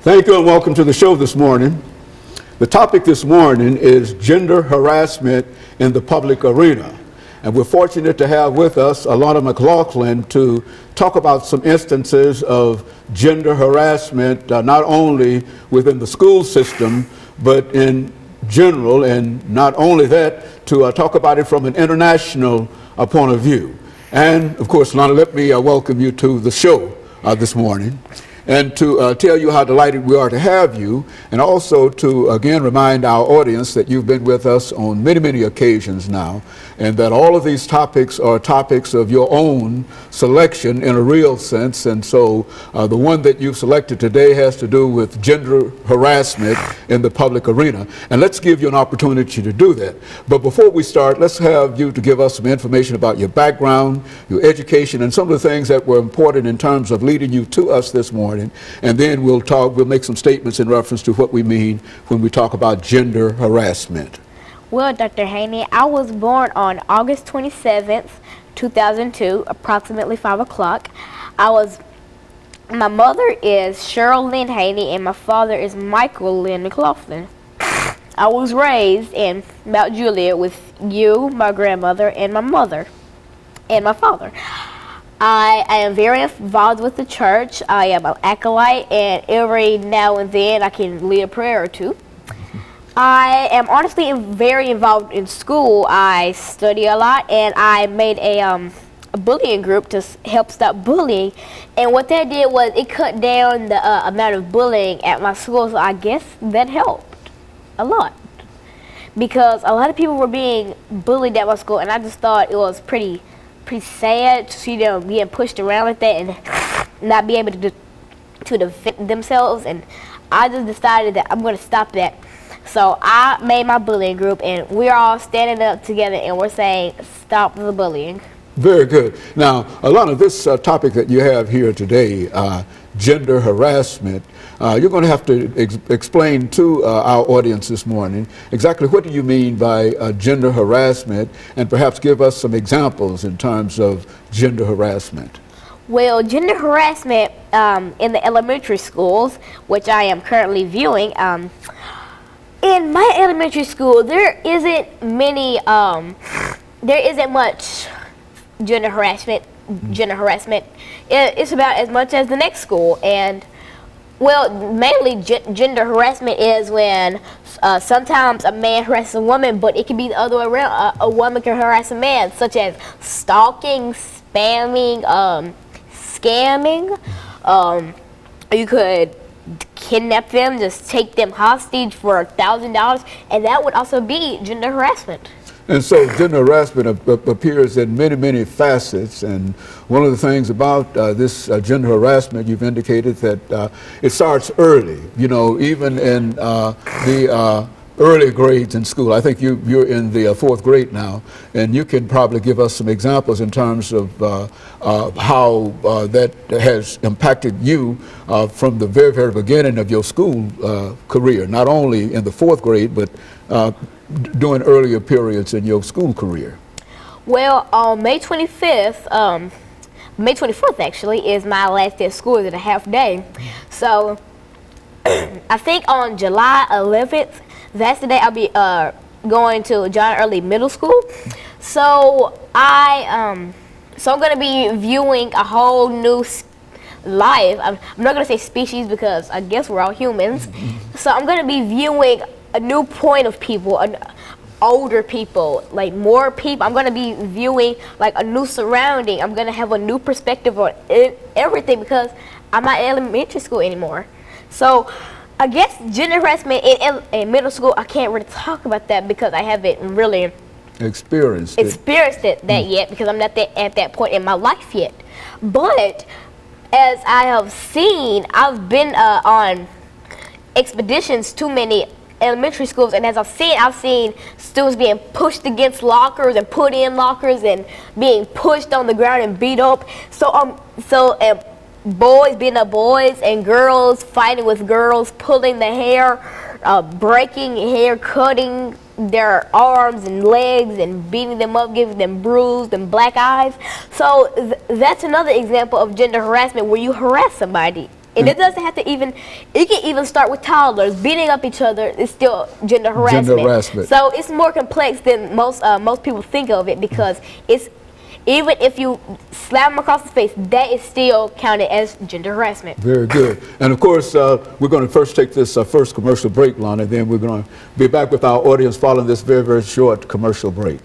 Thank you and welcome to the show this morning. The topic this morning is gender harassment in the public arena. And we're fortunate to have with us Alana McLaughlin to talk about some instances of gender harassment, not only within the school system, but in general, and not only that, to talk about it from an international point of view. And of course, Alana, let me welcome you to the show this morning, and to tell you how delighted we are to have you, and also to again remind our audience that you've been with us on many, many occasions now, and that all of these topics are topics of your own selection in a real sense. And so the one that you've selected today has to do with gender harassment in the public arena. And let's give you an opportunity to do that. But before we start, let's have you to give us some information about your background, your education, and some of the things that were important in terms of leading you to us this morning. And then we'll make some statements in reference to what we mean when we talk about gender harassment. Well, Dr. Haney, I was born on August 27th, 2002, approximately 5 o'clock. My mother is Cheryl Lynn Haney, and my father is Michael Lynn McLaughlin. I was raised in Mount Juliet with you, my grandmother, and my mother, and my father. I am very involved with the church. I am an acolyte, and every now and then I can lead a prayer or two. I am honestly very involved in school. I study a lot, and I made a bullying group to help stop bullying. And what that did was it cut down the amount of bullying at my school, so I guess that helped a lot. Because a lot of people were being bullied at my school, and I just thought it was pretty sad to see them being pushed around like that and not be able to defend themselves. And I just decided that I'm going to stop that. So I made my bullying group, and we're all standing up together, and we're saying, stop the bullying. Very good. Now, Alana, this topic that you have here today, gender harassment, you're going to have to explain to our audience this morning exactly what do you mean by gender harassment, and perhaps give us some examples in terms of gender harassment. Well, gender harassment in the elementary schools, which I am currently viewing, in my elementary school, there isn't much gender harassment. It's about as much as the next school, and well, mainly gender harassment is when sometimes a man harasses a woman, but it can be the other way around. A woman can harass a man, such as stalking, spamming, scamming. You could kidnap them, just take them hostage for $1,000, and that would also be gender harassment. And so gender harassment appears in many, many facets, and one of the things about this gender harassment, you've indicated that it starts early, you know, even in the early grades in school. I think you're in the 4th grade now, and you can probably give us some examples in terms of how that has impacted you from the very, very beginning of your school career, not only in the 4th grade, but during earlier periods in your school career. Well, on May 25th, May 24th actually, is my last day of school. It's a half day. So I think on July 11th, that's the day I'll be going to John Early Middle School. So I'm going to be viewing a whole new life. I'm not going to say species because I guess we're all humans. So I'm going to be viewing a new point of people, older people, like more people. I'm going to be viewing like a new surrounding. I'm going to have a new perspective on everything because I'm not in elementary school anymore. So I guess gender harassment in middle school, I can't really talk about that because I haven't really experienced it yet, because I'm not at that point in my life yet. But as I have seen, I've been on expeditions to many elementary schools, and as I've seen students being pushed against lockers and put in lockers and being pushed on the ground and beat up. So boys beating up boys and girls fighting with girls, pulling the hair, breaking hair, cutting their arms and legs and beating them up, giving them bruised and black eyes. So that's another example of gender harassment, where you harass somebody And it doesn't have to even, it can even start with toddlers. Beating up each other is still gender harassment. Gender harassment. So it's more complex than most people think of it, because it's, even if you slap them across the face, that is still counted as gender harassment. Very good. And of course, we're going to first take this first commercial break, Lana, and then we're going to be back with our audience following this very, very short commercial break.